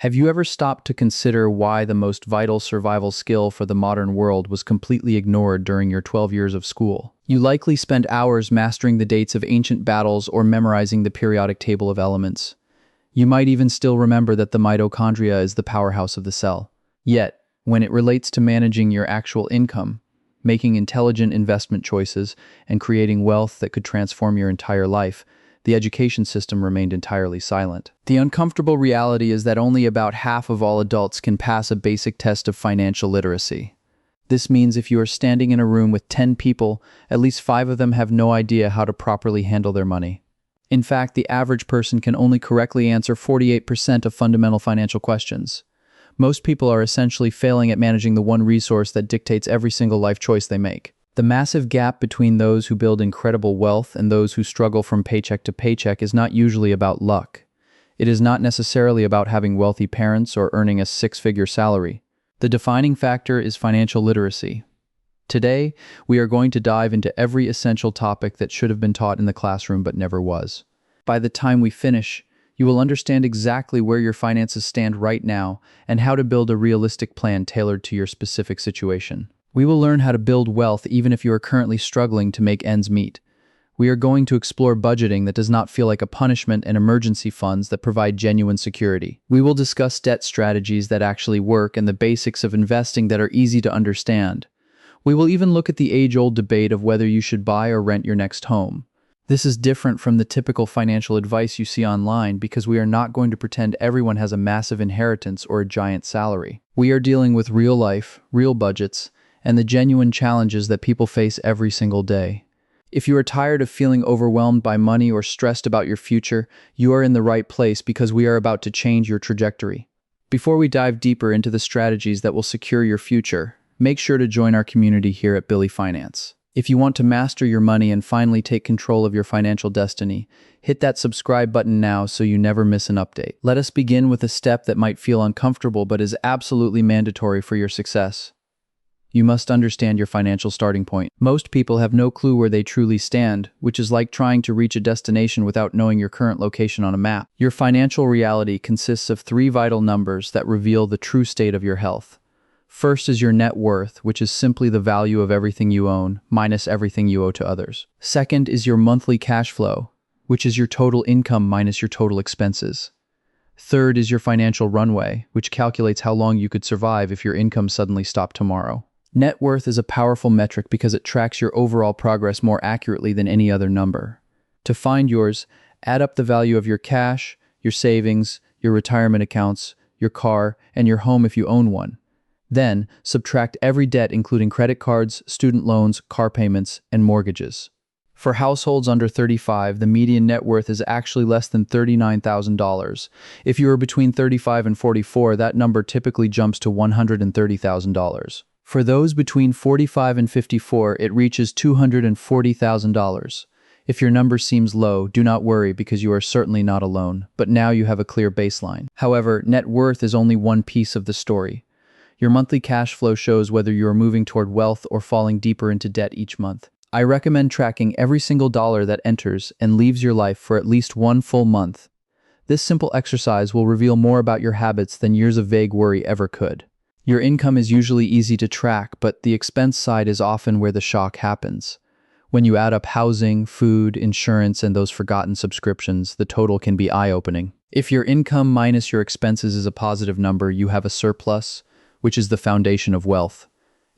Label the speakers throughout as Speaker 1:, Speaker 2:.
Speaker 1: Have you ever stopped to consider why the most vital survival skill for the modern world was completely ignored during your 12 years of school? You likely spent hours mastering the dates of ancient battles or memorizing the periodic table of elements. You might even still remember that the mitochondria is the powerhouse of the cell. Yet, when it relates to managing your actual income, making intelligent investment choices, and creating wealth that could transform your entire life, the education system remained entirely silent. The uncomfortable reality is that only about half of all adults can pass a basic test of financial literacy. This means if you are standing in a room with 10 people, at least 5 of them have no idea how to properly handle their money. In fact, the average person can only correctly answer 48% of fundamental financial questions. Most people are essentially failing at managing the one resource that dictates every single life choice they make. The massive gap between those who build incredible wealth and those who struggle from paycheck to paycheck is not usually about luck. It is not necessarily about having wealthy parents or earning a 6-figure salary. The defining factor is financial literacy. Today, we are going to dive into every essential topic that should have been taught in the classroom but never was. By the time we finish, you will understand exactly where your finances stand right now and how to build a realistic plan tailored to your specific situation. We will learn how to build wealth even if you are currently struggling to make ends meet. We are going to explore budgeting that does not feel like a punishment and emergency funds that provide genuine security. We will discuss debt strategies that actually work and the basics of investing that are easy to understand. We will even look at the age-old debate of whether you should buy or rent your next home. This is different from the typical financial advice you see online because we are not going to pretend everyone has a massive inheritance or a giant salary. We are dealing with real life, real budgets, and the genuine challenges that people face every single day. If you are tired of feeling overwhelmed by money or stressed about your future, you are in the right place because we are about to change your trajectory. Before we dive deeper into the strategies that will secure your future, make sure to join our community here at Billy Finance. If you want to master your money and finally take control of your financial destiny, hit that subscribe button now so you never miss an update. Let us begin with a step that might feel uncomfortable but is absolutely mandatory for your success. You must understand your financial starting point. Most people have no clue where they truly stand, which is like trying to reach a destination without knowing your current location on a map. Your financial reality consists of 3 vital numbers that reveal the true state of your health. First is your net worth, which is simply the value of everything you own, minus everything you owe to others. Second is your monthly cash flow, which is your total income minus your total expenses. Third is your financial runway, which calculates how long you could survive if your income suddenly stopped tomorrow. Net worth is a powerful metric because it tracks your overall progress more accurately than any other number. To find yours, add up the value of your cash, your savings, your retirement accounts, your car, and your home if you own one. Then, subtract every debt including credit cards, student loans, car payments, and mortgages. For households under 35, the median net worth is actually less than $39,000. If you are between 35 and 44, that number typically jumps to $130,000. For those between 45 and 54, it reaches $240,000. If your number seems low, do not worry because you are certainly not alone, but now you have a clear baseline. However, net worth is only one piece of the story. Your monthly cash flow shows whether you are moving toward wealth or falling deeper into debt each month. I recommend tracking every single dollar that enters and leaves your life for at least 1 full month. This simple exercise will reveal more about your habits than years of vague worry ever could. Your income is usually easy to track, but the expense side is often where the shock happens. When you add up housing, food, insurance, and those forgotten subscriptions, the total can be eye-opening. If your income minus your expenses is a positive number, you have a surplus, which is the foundation of wealth.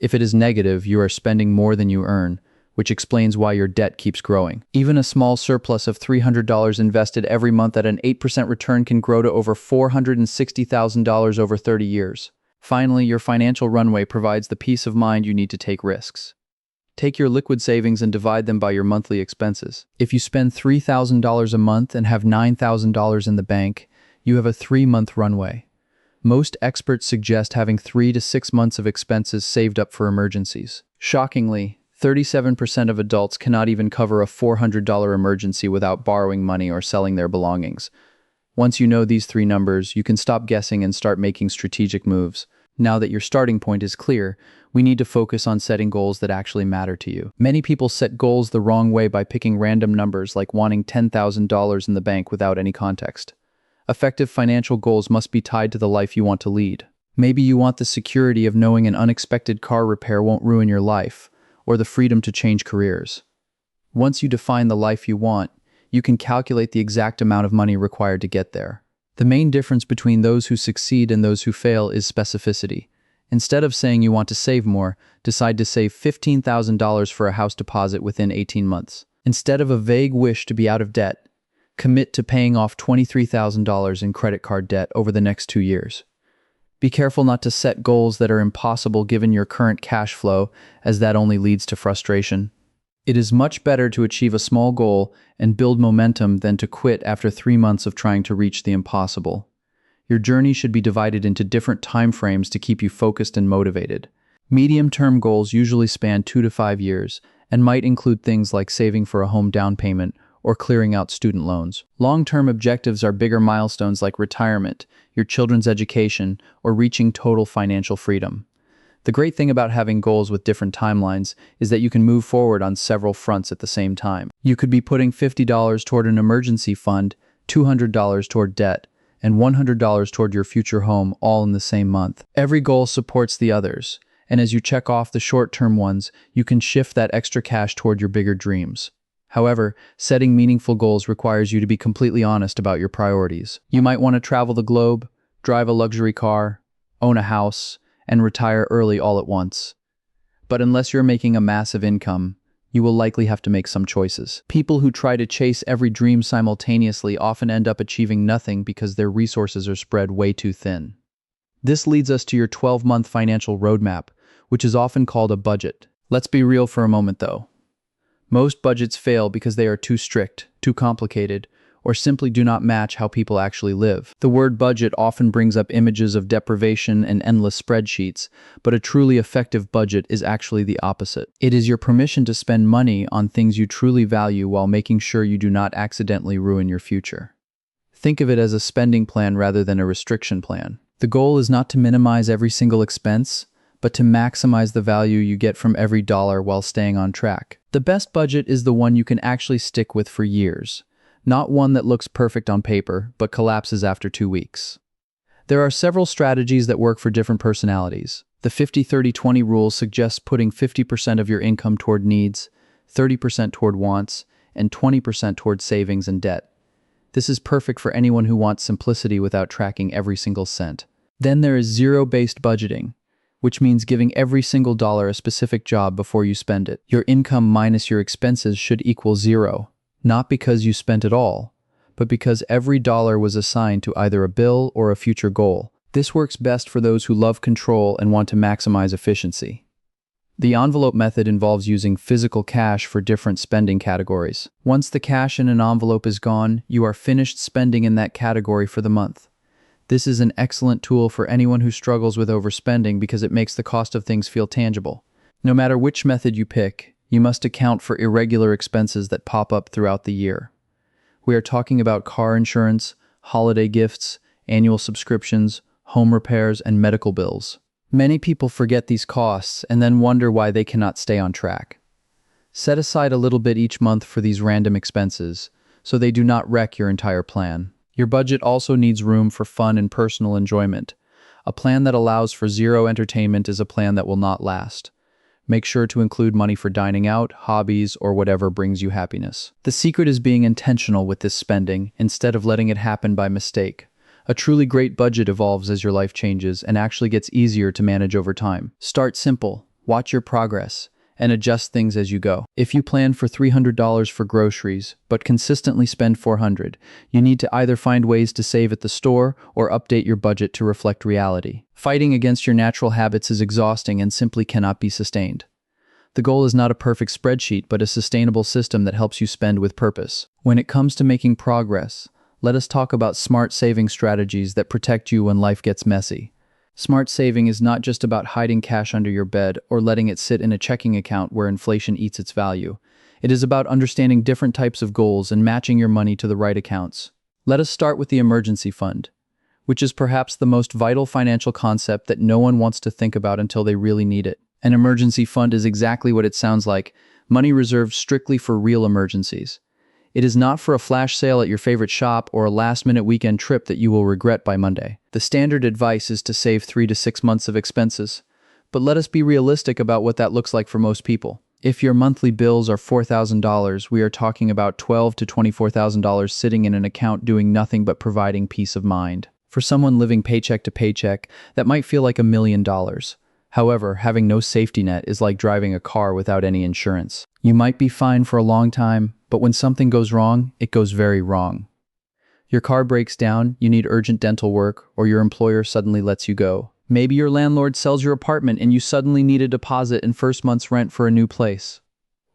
Speaker 1: If it is negative, you are spending more than you earn, which explains why your debt keeps growing. Even a small surplus of $300 invested every month at an 8% return can grow to over $460,000 over 30 years. Finally, your financial runway provides the peace of mind you need to take risks. Take your liquid savings and divide them by your monthly expenses. If you spend $3,000 a month and have $9,000 in the bank, you have a 3-month runway. Most experts suggest having 3 to 6 months of expenses saved up for emergencies. Shockingly, 37% of adults cannot even cover a $400 emergency without borrowing money or selling their belongings. Once you know these 3 numbers, you can stop guessing and start making strategic moves. Now that your starting point is clear, we need to focus on setting goals that actually matter to you. Many people set goals the wrong way by picking random numbers like wanting $10,000 in the bank without any context. Effective financial goals must be tied to the life you want to lead. Maybe you want the security of knowing an unexpected car repair won't ruin your life, or the freedom to change careers. Once you define the life you want, you can calculate the exact amount of money required to get there. The main difference between those who succeed and those who fail is specificity. Instead of saying you want to save more, decide to save $15,000 for a house deposit within 18 months. Instead of a vague wish to be out of debt, commit to paying off $23,000 in credit card debt over the next 2 years. Be careful not to set goals that are impossible given your current cash flow, as that only leads to frustration. It is much better to achieve a small goal and build momentum than to quit after 3 months of trying to reach the impossible. Your journey should be divided into different time frames to keep you focused and motivated. Medium-term goals usually span 2 to 5 years and might include things like saving for a home down payment or clearing out student loans. Long-term objectives are bigger milestones like retirement, your children's education, or reaching total financial freedom. The great thing about having goals with different timelines is that you can move forward on several fronts at the same time. You could be putting $50 toward an emergency fund, $200 toward debt, and $100 toward your future home all in the same month. Every goal supports the others, and as you check off the short-term ones, you can shift that extra cash toward your bigger dreams. However, setting meaningful goals requires you to be completely honest about your priorities. You might want to travel the globe, drive a luxury car, own a house, and retire early all at once. But unless you're making a massive income, you will likely have to make some choices. People who try to chase every dream simultaneously often end up achieving nothing because their resources are spread way too thin. This leads us to your 12-month financial roadmap, which is often called a budget. Let's be real for a moment though. Most budgets fail because they are too strict, too complicated, or simply do not match how people actually live. The word budget often brings up images of deprivation and endless spreadsheets, but a truly effective budget is actually the opposite. It is your permission to spend money on things you truly value while making sure you do not accidentally ruin your future. Think of it as a spending plan rather than a restriction plan. The goal is not to minimize every single expense, but to maximize the value you get from every dollar while staying on track. The best budget is the one you can actually stick with for years. Not one that looks perfect on paper, but collapses after 2 weeks. There are several strategies that work for different personalities. The 50-30-20 rule suggests putting 50% of your income toward needs, 30% toward wants, and 20% toward savings and debt. This is perfect for anyone who wants simplicity without tracking every single cent. Then there is zero-based budgeting, which means giving every single dollar a specific job before you spend it. Your income minus your expenses should equal zero. Not because you spent it all, but because every dollar was assigned to either a bill or a future goal. This works best for those who love control and want to maximize efficiency. The envelope method involves using physical cash for different spending categories. Once the cash in an envelope is gone, you are finished spending in that category for the month. This is an excellent tool for anyone who struggles with overspending because it makes the cost of things feel tangible. No matter which method you pick, you must account for irregular expenses that pop up throughout the year. We are talking about car insurance, holiday gifts, annual subscriptions, home repairs, and medical bills. Many people forget these costs and then wonder why they cannot stay on track. Set aside a little bit each month for these random expenses, so they do not wreck your entire plan. Your budget also needs room for fun and personal enjoyment. A plan that allows for zero entertainment is a plan that will not last. Make sure to include money for dining out, hobbies, or whatever brings you happiness. The secret is being intentional with this spending instead of letting it happen by mistake. A truly great budget evolves as your life changes and actually gets easier to manage over time. Start simple, watch your progress, and adjust things as you go. If you plan for $300 for groceries, but consistently spend $400, you need to either find ways to save at the store or update your budget to reflect reality. Fighting against your natural habits is exhausting and simply cannot be sustained. The goal is not a perfect spreadsheet, but a sustainable system that helps you spend with purpose. When it comes to making progress, let us talk about smart saving strategies that protect you when life gets messy. Smart saving is not just about hiding cash under your bed or letting it sit in a checking account where inflation eats its value. It is about understanding different types of goals and matching your money to the right accounts. Let us start with the emergency fund, which is perhaps the most vital financial concept that no one wants to think about until they really need it. An emergency fund is exactly what it sounds like, money reserved strictly for real emergencies. It is not for a flash sale at your favorite shop or a last-minute weekend trip that you will regret by Monday. The standard advice is to save 3 to 6 months of expenses. But let us be realistic about what that looks like for most people. If your monthly bills are $4,000, we are talking about $12,000 to $24,000 sitting in an account doing nothing but providing peace of mind. For someone living paycheck to paycheck, that might feel like $1 million. However, having no safety net is like driving a car without any insurance. You might be fine for a long time, but when something goes wrong, it goes very wrong. Your car breaks down, you need urgent dental work, or your employer suddenly lets you go. Maybe your landlord sells your apartment and you suddenly need a deposit and first month's rent for a new place.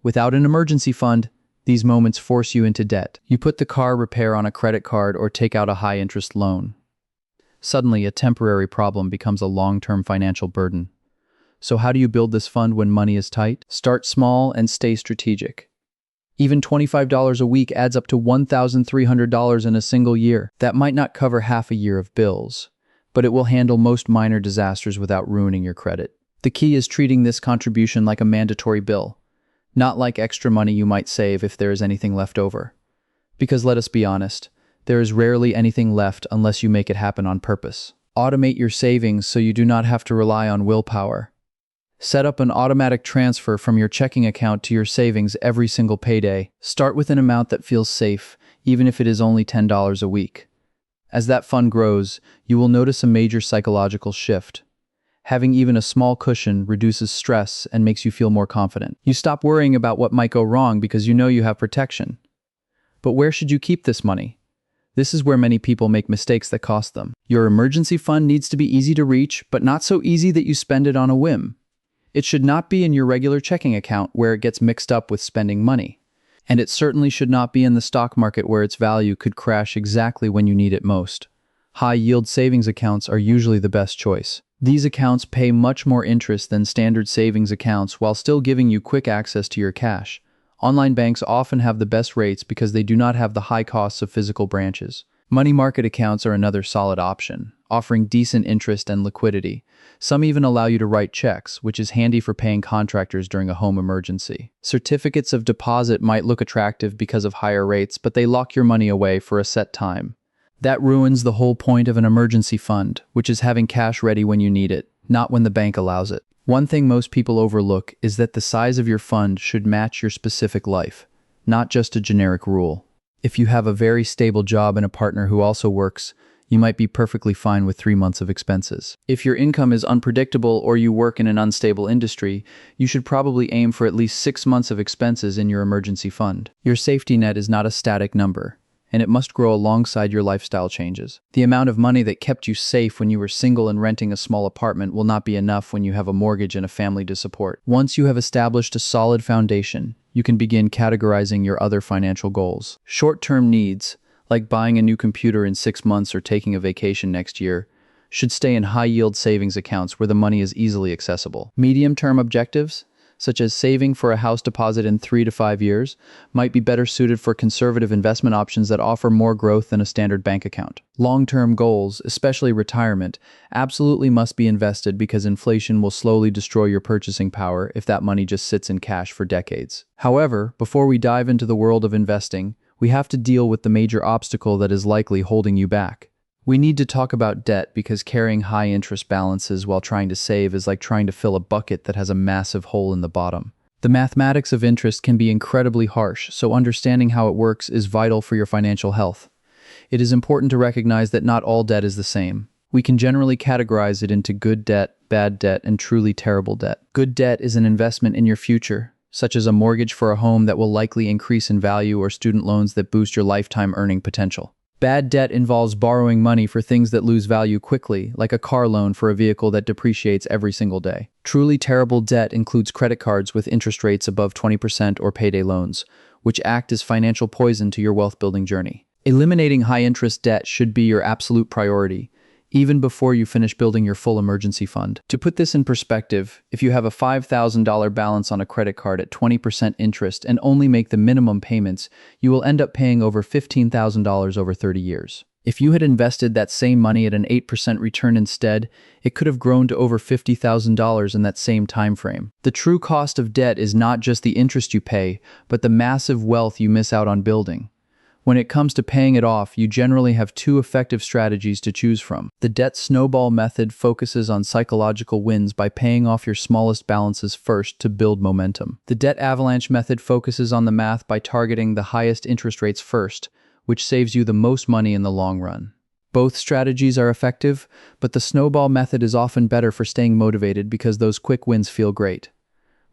Speaker 1: Without an emergency fund, these moments force you into debt. You put the car repair on a credit card or take out a high-interest loan. Suddenly, a temporary problem becomes a long-term financial burden. So how do you build this fund when money is tight? Start small and stay strategic. Even $25 a week adds up to $1,300 in a single year. That might not cover half a year of bills, but it will handle most minor disasters without ruining your credit. The key is treating this contribution like a mandatory bill, not like extra money you might save if there is anything left over. Because let us be honest, there is rarely anything left unless you make it happen on purpose. Automate your savings so you do not have to rely on willpower. Set up an automatic transfer from your checking account to your savings every single payday. Start with an amount that feels safe, even if it is only $10 a week. As that fund grows, you will notice a major psychological shift. Having even a small cushion reduces stress and makes you feel more confident. You stop worrying about what might go wrong because you know you have protection. But where should you keep this money? This is where many people make mistakes that cost them. Your emergency fund needs to be easy to reach, but not so easy that you spend it on a whim. It should not be in your regular checking account where it gets mixed up with spending money. And it certainly should not be in the stock market where its value could crash exactly when you need it most. High-yield savings accounts are usually the best choice. These accounts pay much more interest than standard savings accounts while still giving you quick access to your cash. Online banks often have the best rates because they do not have the high costs of physical branches. Money market accounts are another solid option, offering decent interest and liquidity. Some even allow you to write checks, which is handy for paying contractors during a home emergency. Certificates of deposit might look attractive because of higher rates, but they lock your money away for a set time. That ruins the whole point of an emergency fund, which is having cash ready when you need it, not when the bank allows it. One thing most people overlook is that the size of your fund should match your specific life, not just a generic rule. If you have a very stable job and a partner who also works, you might be perfectly fine with 3 months of expenses. If your income is unpredictable or you work in an unstable industry, you should probably aim for at least 6 months of expenses in your emergency fund. Your safety net is not a static number, and it must grow alongside your lifestyle changes. The amount of money that kept you safe when you were single and renting a small apartment will not be enough when you have a mortgage and a family to support. Once you have established a solid foundation, you can begin categorizing your other financial goals. Short-term needs, like buying a new computer in 6 months or taking a vacation next year, should stay in high-yield savings accounts where the money is easily accessible. Medium-term objectives, such as saving for a house deposit in 3 to 5 years, might be better suited for conservative investment options that offer more growth than a standard bank account. Long-term goals, especially retirement, absolutely must be invested because inflation will slowly destroy your purchasing power if that money just sits in cash for decades. However, before we dive into the world of investing, we have to deal with the major obstacle that is likely holding you back. We need to talk about debt because carrying high interest balances while trying to save is like trying to fill a bucket that has a massive hole in the bottom. The mathematics of interest can be incredibly harsh, so understanding how it works is vital for your financial health. It is important to recognize that not all debt is the same. We can generally categorize it into good debt, bad debt, and truly terrible debt. Good debt is an investment in your future, such as a mortgage for a home that will likely increase in value or student loans that boost your lifetime earning potential. Bad debt involves borrowing money for things that lose value quickly, like a car loan for a vehicle that depreciates every single day. Truly terrible debt includes credit cards with interest rates above 20% or payday loans, which act as financial poison to your wealth-building journey. Eliminating high-interest debt should be your absolute priority, even before you finish building your full emergency fund. To put this in perspective, if you have a $5,000 balance on a credit card at 20% interest and only make the minimum payments, you will end up paying over $15,000 over 30 years. If you had invested that same money at an 8% return instead, it could have grown to over $50,000 in that same time frame. The true cost of debt is not just the interest you pay, but the massive wealth you miss out on building. When it comes to paying it off, you generally have two effective strategies to choose from. The debt snowball method focuses on psychological wins by paying off your smallest balances first to build momentum. The debt avalanche method focuses on the math by targeting the highest interest rates first, which saves you the most money in the long run. Both strategies are effective, but the snowball method is often better for staying motivated because those quick wins feel great.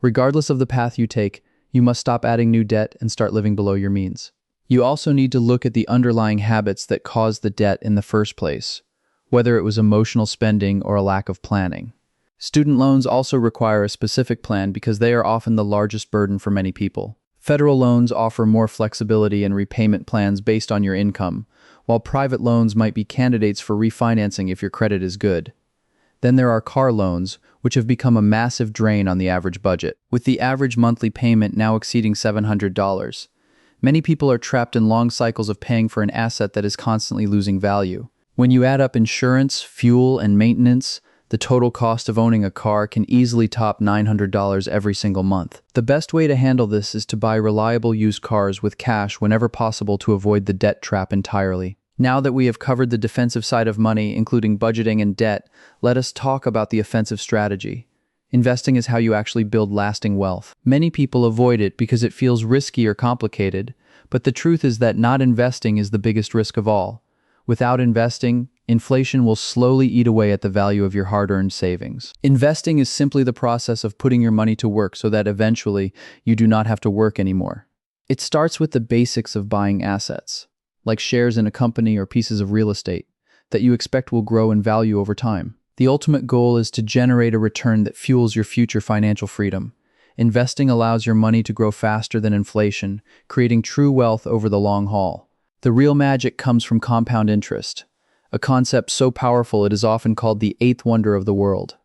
Speaker 1: Regardless of the path you take, you must stop adding new debt and start living below your means. You also need to look at the underlying habits that caused the debt in the first place, whether it was emotional spending or a lack of planning. Student loans also require a specific plan because they are often the largest burden for many people. Federal loans offer more flexibility and repayment plans based on your income, while private loans might be candidates for refinancing if your credit is good. Then there are car loans, which have become a massive drain on the average budget, with the average monthly payment now exceeding $700. Many people are trapped in long cycles of paying for an asset that is constantly losing value. When you add up insurance, fuel, and maintenance, the total cost of owning a car can easily top $900 every single month. The best way to handle this is to buy reliable used cars with cash whenever possible to avoid the debt trap entirely. Now that we have covered the defensive side of money, including budgeting and debt, let us talk about the offensive strategy. Investing is how you actually build lasting wealth. Many people avoid it because it feels risky or complicated, but the truth is that not investing is the biggest risk of all. Without investing, inflation will slowly eat away at the value of your hard-earned savings. Investing is simply the process of putting your money to work so that eventually you do not have to work anymore. It starts with the basics of buying assets, like shares in a company or pieces of real estate, that you expect will grow in value over time. The ultimate goal is to generate a return that fuels your future financial freedom. Investing allows your money to grow faster than inflation, creating true wealth over the long haul. The real magic comes from compound interest, a concept so powerful it is often called the eighth wonder of the world.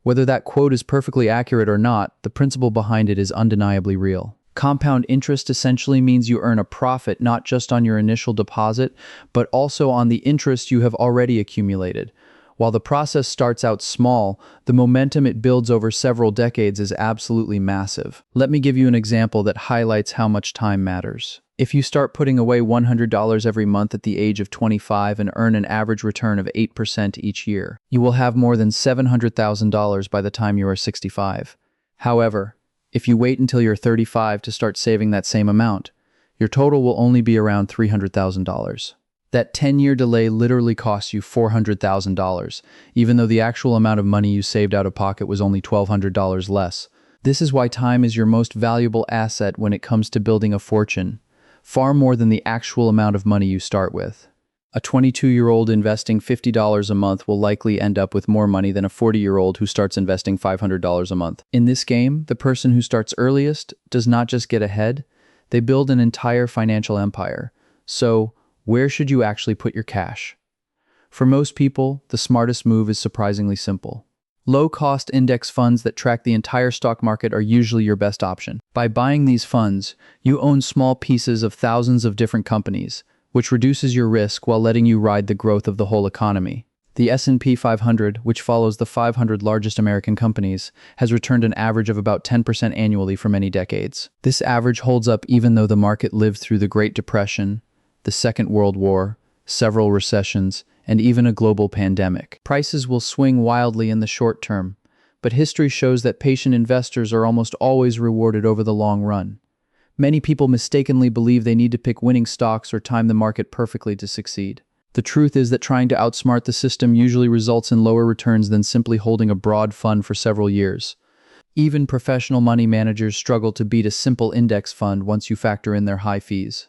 Speaker 1: Whether that quote is perfectly accurate or not, the principle behind it is undeniably real. Compound interest essentially means you earn a profit not just on your initial deposit, but also on the interest you have already accumulated. While the process starts out small, the momentum it builds over several decades is absolutely massive. Let me give you an example that highlights how much time matters. If you start putting away $100 every month at the age of 25 and earn an average return of 8% each year, you will have more than $700,000 by the time you are 65. However, if you wait until you're 35 to start saving that same amount, your total will only be around $300,000. That 10-year delay literally costs you $400,000, even though the actual amount of money you saved out of pocket was only $1,200 less. This is why time is your most valuable asset when it comes to building a fortune, far more than the actual amount of money you start with. A 22-year-old investing $50 a month will likely end up with more money than a 40-year-old who starts investing $500 a month. In this game, the person who starts earliest does not just get ahead, they build an entire financial empire. So, where should you actually put your cash? For most people, the smartest move is surprisingly simple. Low-cost index funds that track the entire stock market are usually your best option. By buying these funds, you own small pieces of thousands of different companies, which reduces your risk while letting you ride the growth of the whole economy. The S&P 500, which follows the 500 largest American companies, has returned an average of about 10% annually for many decades. This average holds up even though the market lived through the Great Depression, the Second World War, several recessions, and even a global pandemic. Prices will swing wildly in the short term, but history shows that patient investors are almost always rewarded over the long run. Many people mistakenly believe they need to pick winning stocks or time the market perfectly to succeed. The truth is that trying to outsmart the system usually results in lower returns than simply holding a broad fund for several years. Even professional money managers struggle to beat a simple index fund once you factor in their high fees.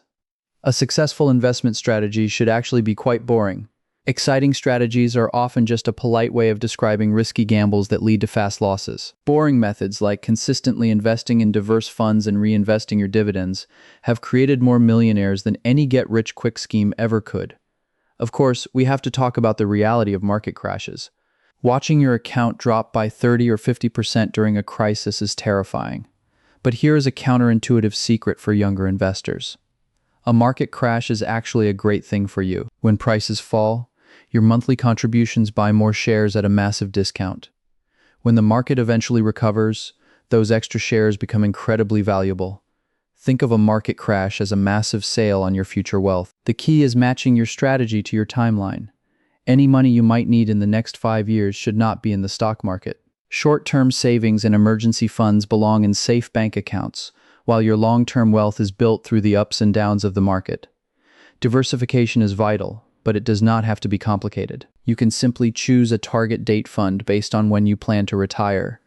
Speaker 1: A successful investment strategy should actually be quite boring. Exciting strategies are often just a polite way of describing risky gambles that lead to fast losses. Boring methods like consistently investing in diverse funds and reinvesting your dividends have created more millionaires than any get-rich-quick scheme ever could. Of course, we have to talk about the reality of market crashes. Watching your account drop by 30 or 50% during a crisis is terrifying. But here is a counterintuitive secret for younger investors. A market crash is actually a great thing for you. When prices fall, your monthly contributions buy more shares at a massive discount. When the market eventually recovers, those extra shares become incredibly valuable. Think of a market crash as a massive sale on your future wealth. The key is matching your strategy to your timeline. Any money you might need in the next 5 years should not be in the stock market. Short-term savings and emergency funds belong in safe bank accounts, while your long-term wealth is built through the ups and downs of the market. Diversification is vital, but it does not have to be complicated. You can simply choose a target date fund based on when you plan to retire.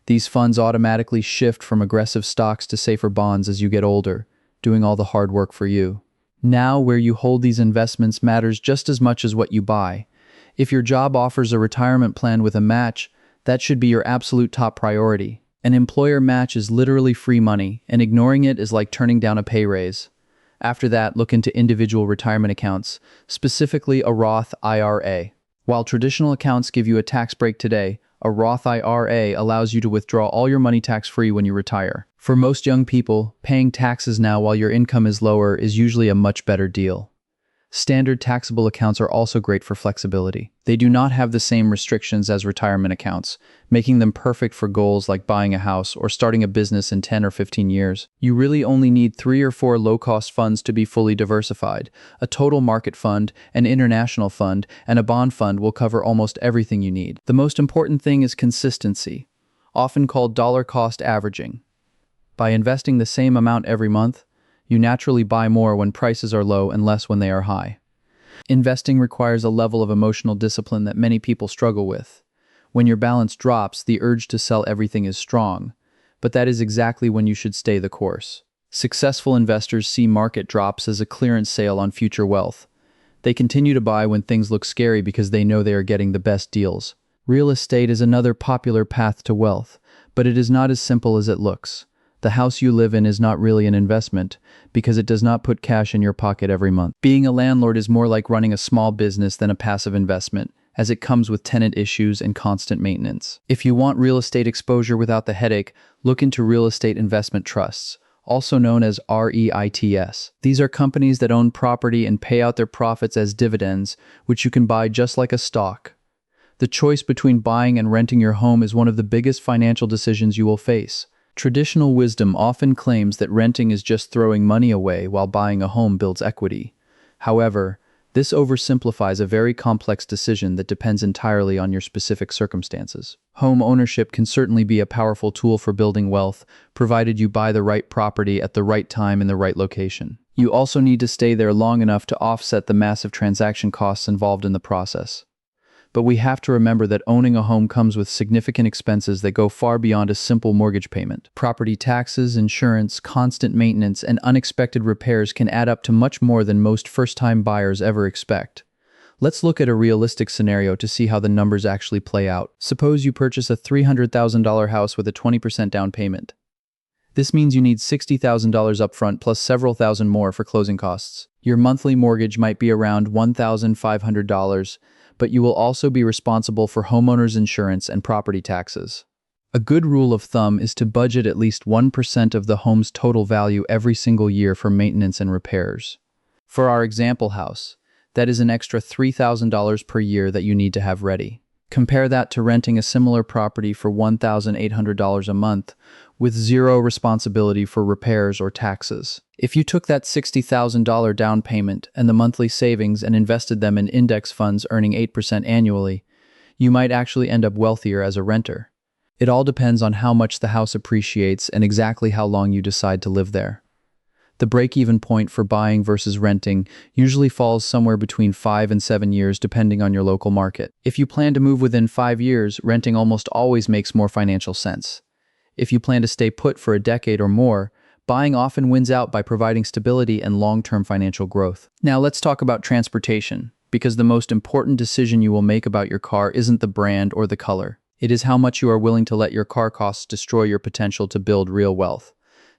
Speaker 1: These funds automatically shift from aggressive stocks to safer bonds as you get older, doing all the hard work for you. Now, where you hold these investments matters just as much as what you buy. If your job offers a retirement plan with a match, that should be your absolute top priority. An employer match is literally free money, and ignoring it is like turning down a pay raise. After that, look into individual retirement accounts, specifically a Roth IRA. While traditional accounts give you a tax break today, a Roth IRA allows you to withdraw all your money tax-free when you retire. For most young people, paying taxes now while your income is lower is usually a much better deal. Standard taxable accounts are also great for flexibility. They do not have the same restrictions as retirement accounts, making them perfect for goals like buying a house or starting a business in 10 or 15 years. You really only need 3 or 4 low-cost funds to be fully diversified. A total market fund, an international fund, and a bond fund will cover almost everything you need. The most important thing is consistency, often called dollar cost averaging. By investing the same amount every month, you naturally buy more when prices are low and less when they are high. Investing requires a level of emotional discipline that many people struggle with. When your balance drops, the urge to sell everything is strong, but that is exactly when you should stay the course. Successful investors see market drops as a clearance sale on future wealth. They continue to buy when things look scary because they know they are getting the best deals. Real estate is another popular path to wealth, but it is not as simple as it looks. The house you live in is not really an investment because it does not put cash in your pocket every month. Being a landlord is more like running a small business than a passive investment, as it comes with tenant issues and constant maintenance. If you want real estate exposure without the headache, look into real estate investment trusts, also known as REITs. These are companies that own property and pay out their profits as dividends, which you can buy just like a stock. The choice between buying and renting your home is one of the biggest financial decisions you will face. Traditional wisdom often claims that renting is just throwing money away while buying a home builds equity. However, this oversimplifies a very complex decision that depends entirely on your specific circumstances. Home ownership can certainly be a powerful tool for building wealth, provided you buy the right property at the right time in the right location. You also need to stay there long enough to offset the massive transaction costs involved in the process. But we have to remember that owning a home comes with significant expenses that go far beyond a simple mortgage payment. Property taxes, insurance, constant maintenance, and unexpected repairs can add up to much more than most first-time buyers ever expect. Let's look at a realistic scenario to see how the numbers actually play out. Suppose you purchase a $300,000 house with a 20% down payment. This means you need $60,000 upfront plus several thousand more for closing costs. Your monthly mortgage might be around $1,500, but you will also be responsible for homeowners insurance and property taxes. A good rule of thumb is to budget at least 1% of the home's total value every single year for maintenance and repairs. For our example house, that is an extra $3,000 per year that you need to have ready. Compare that to renting a similar property for $1,800 a month with zero responsibility for repairs or taxes. If you took that $60,000 down payment and the monthly savings and invested them in index funds earning 8% annually, you might actually end up wealthier as a renter. It all depends on how much the house appreciates and exactly how long you decide to live there. The break-even point for buying versus renting usually falls somewhere between 5 and 7 years depending on your local market. If you plan to move within 5 years, renting almost always makes more financial sense. If you plan to stay put for a decade or more, buying often wins out by providing stability and long-term financial growth. Now let's talk about transportation, because the most important decision you will make about your car isn't the brand or the color. It is how much you are willing to let your car costs destroy your potential to build real wealth.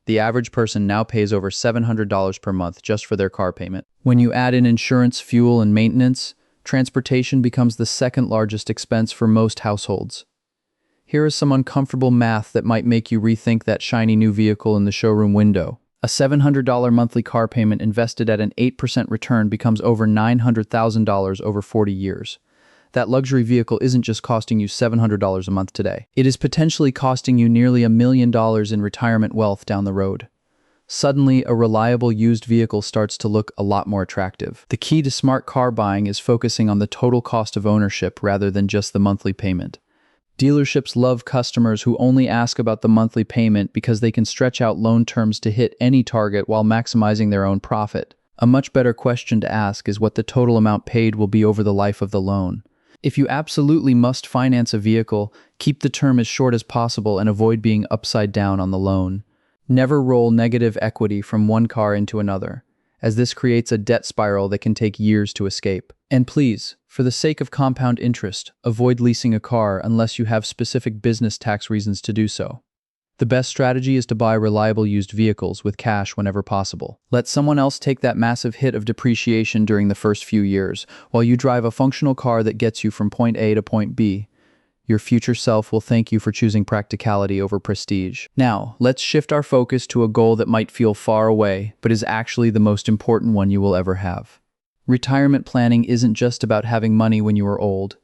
Speaker 1: The average person now pays over $700 per month just for their car payment. When you add in insurance, fuel, and maintenance, transportation becomes the second largest expense for most households. Here is some uncomfortable math that might make you rethink that shiny new vehicle in the showroom window. A $700 monthly car payment invested at an 8% return becomes over $900,000 over 40 years. That luxury vehicle isn't just costing you $700 a month today. It is potentially costing you nearly $1 million in retirement wealth down the road. Suddenly, a reliable used vehicle starts to look a lot more attractive. The key to smart car buying is focusing on the total cost of ownership rather than just the monthly payment. Dealerships love customers who only ask about the monthly payment because they can stretch out loan terms to hit any target while maximizing their own profit. A much better question to ask is what the total amount paid will be over the life of the loan. If you absolutely must finance a vehicle, keep the term as short as possible and avoid being upside down on the loan. Never roll negative equity from one car into another, as this creates a debt spiral that can take years to escape. And please, for the sake of compound interest, avoid leasing a car unless you have specific business tax reasons to do so. The best strategy is to buy reliable used vehicles with cash whenever possible. Let someone else take that massive hit of depreciation during the first few years, while you drive a functional car that gets you from point A to point B. Your future self will thank you for choosing practicality over prestige. Now, let's shift our focus to a goal that might feel far away, but is actually the most important one you will ever have. Retirement planning isn't just about having money when you are old.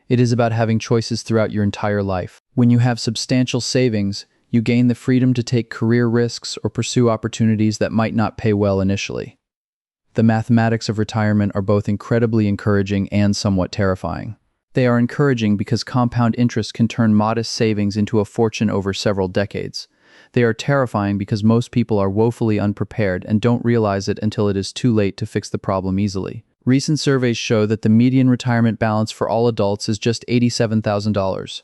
Speaker 1: It is about having choices throughout your entire life. When you have substantial savings, you gain the freedom to take career risks or pursue opportunities that might not pay well initially. The mathematics of retirement are both incredibly encouraging and somewhat terrifying. They are encouraging because compound interest can turn modest savings into a fortune over several decades. They are terrifying because most people are woefully unprepared and don't realize it until it is too late to fix the problem easily. Recent surveys show that the median retirement balance for all adults is just $87,000.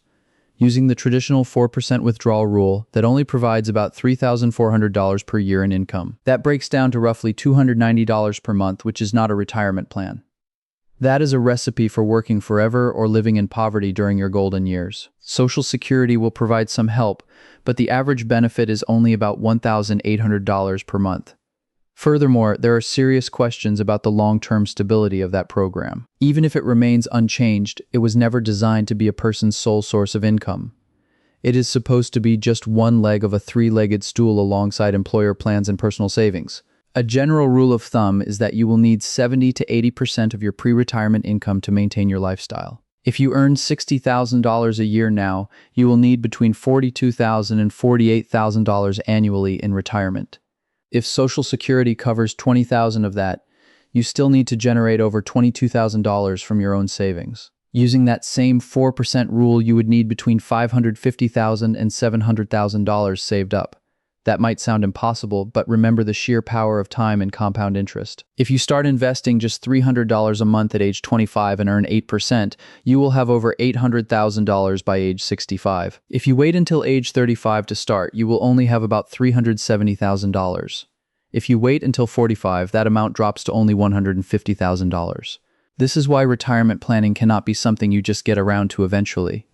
Speaker 1: Using the traditional 4% withdrawal rule that only provides about $3,400 per year in income. That breaks down to roughly $290 per month, which is not a retirement plan. That is a recipe for working forever or living in poverty during your golden years. Social Security will provide some help, but the average benefit is only about $1,800 per month. Furthermore, there are serious questions about the long-term stability of that program. Even if it remains unchanged, it was never designed to be a person's sole source of income. It is supposed to be just one leg of a three-legged stool alongside employer plans and personal savings. A general rule of thumb is that you will need 70 to 80% of your pre-retirement income to maintain your lifestyle. If you earn $60,000 a year now, you will need between $42,000 and $48,000 annually in retirement. If Social Security covers $20,000 of that, you still need to generate over $22,000 from your own savings. Using that same 4% rule, you would need between $550,000 and $700,000 saved up. That might sound impossible, but remember the sheer power of time and compound interest. If you start investing just $300 a month at age 25 and earn 8%, you will have over $800,000 by age 65. If you wait until age 35 to start, you will only have about $370,000. If you wait until 45, that amount drops to only $150,000. This is why retirement planning cannot be something you just get around to eventually.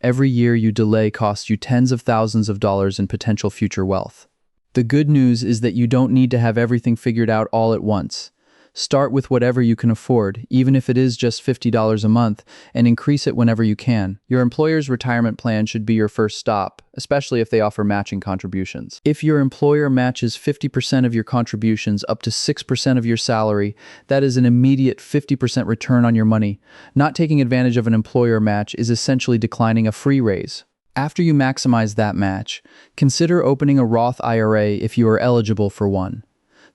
Speaker 1: Every year you delay costs you tens of thousands of dollars in potential future wealth. The good news is that you don't need to have everything figured out all at once. Start with whatever you can afford, even if it is just $50 a month, and increase it whenever you can. Your employer's retirement plan should be your first stop, especially if they offer matching contributions. If your employer matches 50% of your contributions up to 6% of your salary, that is an immediate 50% return on your money. Not taking advantage of an employer match is essentially declining a free raise. After you maximize that match, consider opening a Roth IRA if you are eligible for one.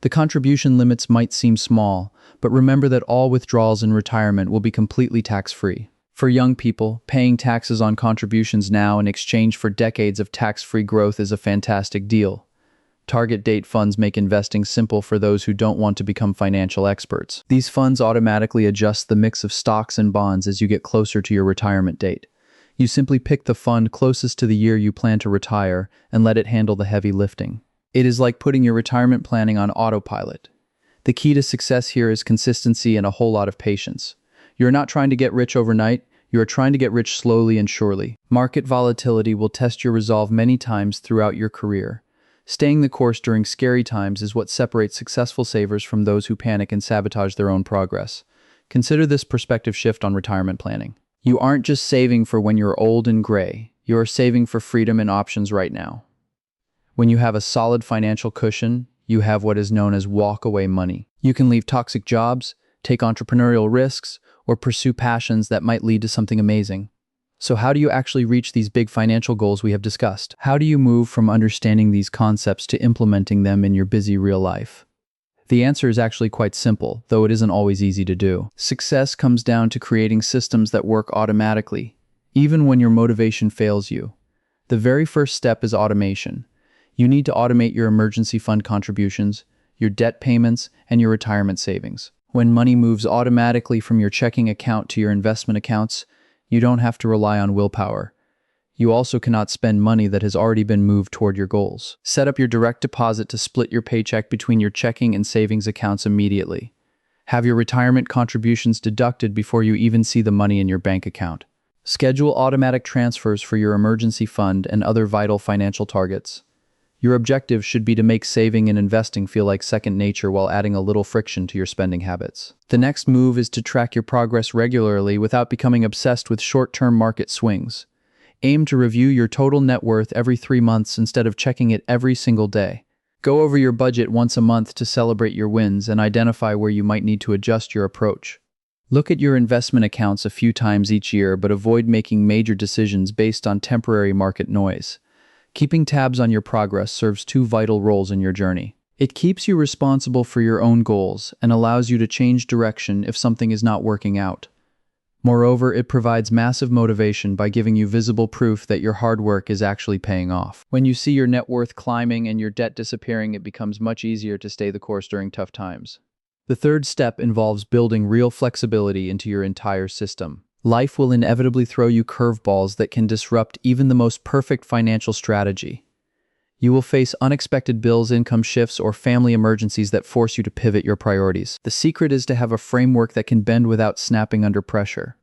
Speaker 1: The contribution limits might seem small, but remember that all withdrawals in retirement will be completely tax-free. For young people, paying taxes on contributions now in exchange for decades of tax-free growth is a fantastic deal. Target date funds make investing simple for those who don't want to become financial experts. These funds automatically adjust the mix of stocks and bonds as you get closer to your retirement date. You simply pick the fund closest to the year you plan to retire and let it handle the heavy lifting. It is like putting your retirement planning on autopilot. The key to success here is consistency and a whole lot of patience. You're not trying to get rich overnight, you are trying to get rich slowly and surely. Market volatility will test your resolve many times throughout your career. Staying the course during scary times is what separates successful savers from those who panic and sabotage their own progress. Consider this perspective shift on retirement planning. You aren't just saving for when you're old and gray, you are saving for freedom and options right now. When you have a solid financial cushion, you have what is known as walk-away money. You can leave toxic jobs, take entrepreneurial risks, or pursue passions that might lead to something amazing. So how do you actually reach these big financial goals we have discussed? How do you move from understanding these concepts to implementing them in your busy real life? The answer is actually quite simple, though it isn't always easy to do. Success comes down to creating systems that work automatically, even when your motivation fails you. The very first step is automation. You need to automate your emergency fund contributions, your debt payments, and your retirement savings. When money moves automatically from your checking account to your investment accounts, you don't have to rely on willpower. You also cannot spend money that has already been moved toward your goals. Set up your direct deposit to split your paycheck between your checking and savings accounts immediately. Have your retirement contributions deducted before you even see the money in your bank account. Schedule automatic transfers for your emergency fund and other vital financial targets. Your objective should be to make saving and investing feel like second nature while adding a little friction to your spending habits. The next move is to track your progress regularly without becoming obsessed with short-term market swings. Aim to review your total net worth every 3 months instead of checking it every single day. Go over your budget once a month to celebrate your wins and identify where you might need to adjust your approach. Look at your investment accounts a few times each year, but avoid making major decisions based on temporary market noise. Keeping tabs on your progress serves two vital roles in your journey. It keeps you responsible for your own goals and allows you to change direction if something is not working out. Moreover, it provides massive motivation by giving you visible proof that your hard work is actually paying off. When you see your net worth climbing and your debt disappearing, it becomes much easier to stay the course during tough times. The third step involves building real flexibility into your entire system. Life will inevitably throw you curveballs that can disrupt even the most perfect financial strategy. You will face unexpected bills, income shifts, or family emergencies that force you to pivot your priorities. The secret is to have a framework that can bend without snapping under pressure.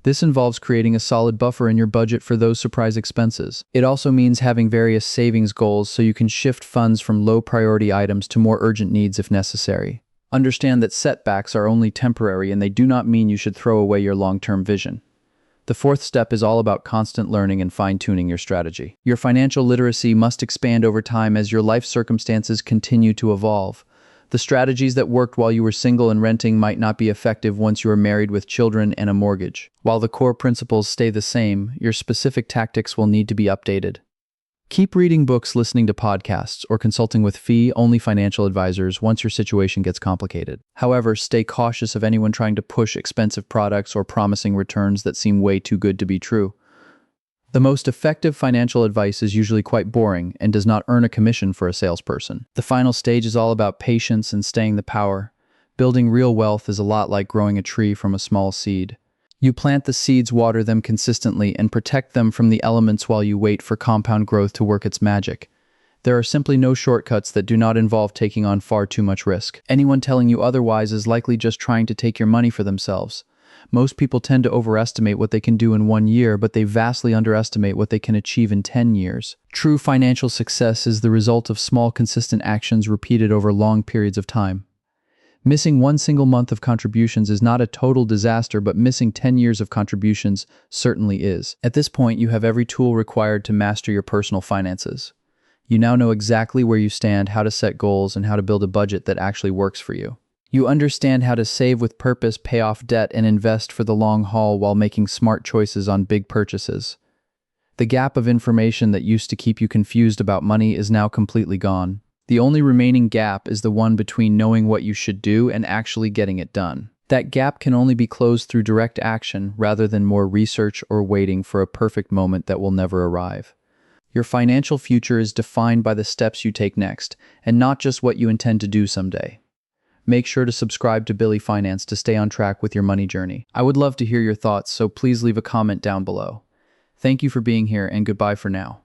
Speaker 1: This involves creating a solid buffer in your budget for those surprise expenses. It also means having various savings goals so you can shift funds from low-priority items to more urgent needs if necessary. Understand that setbacks are only temporary and they do not mean you should throw away your long-term vision. The fourth step is all about constant learning and fine-tuning your strategy. Your financial literacy must expand over time as your life circumstances continue to evolve. The strategies that worked while you were single and renting might not be effective once you are married with children and a mortgage. While the core principles stay the same, your specific tactics will need to be updated. Keep reading books, listening to podcasts, or consulting with fee-only financial advisors once your situation gets complicated. However, stay cautious of anyone trying to push expensive products or promising returns that seem way too good to be true. The most effective financial advice is usually quite boring and does not earn a commission for a salesperson. The final stage is all about patience and staying the power. Building real wealth is a lot like growing a tree from a small seed. You plant the seeds, water them consistently, and protect them from the elements while you wait for compound growth to work its magic. There are simply no shortcuts that do not involve taking on far too much risk. Anyone telling you otherwise is likely just trying to take your money for themselves. Most people tend to overestimate what they can do in 1 year, but they vastly underestimate what they can achieve in 10 years. True financial success is the result of small, consistent actions repeated over long periods of time. Missing 1 single month of contributions is not a total disaster, but missing 10 years of contributions certainly is. At this point, you have every tool required to master your personal finances. You now know exactly where you stand, how to set goals, and how to build a budget that actually works for you. You understand how to save with purpose, pay off debt, and invest for the long haul while making smart choices on big purchases. The gap of information that used to keep you confused about money is now completely gone. The only remaining gap is the one between knowing what you should do and actually getting it done. That gap can only be closed through direct action rather than more research or waiting for a perfect moment that will never arrive. Your financial future is defined by the steps you take next, and not just what you intend to do someday. Make sure to subscribe to Billy Finance to stay on track with your money journey. I would love to hear your thoughts, so please leave a comment down below. Thank you for being here, and goodbye for now.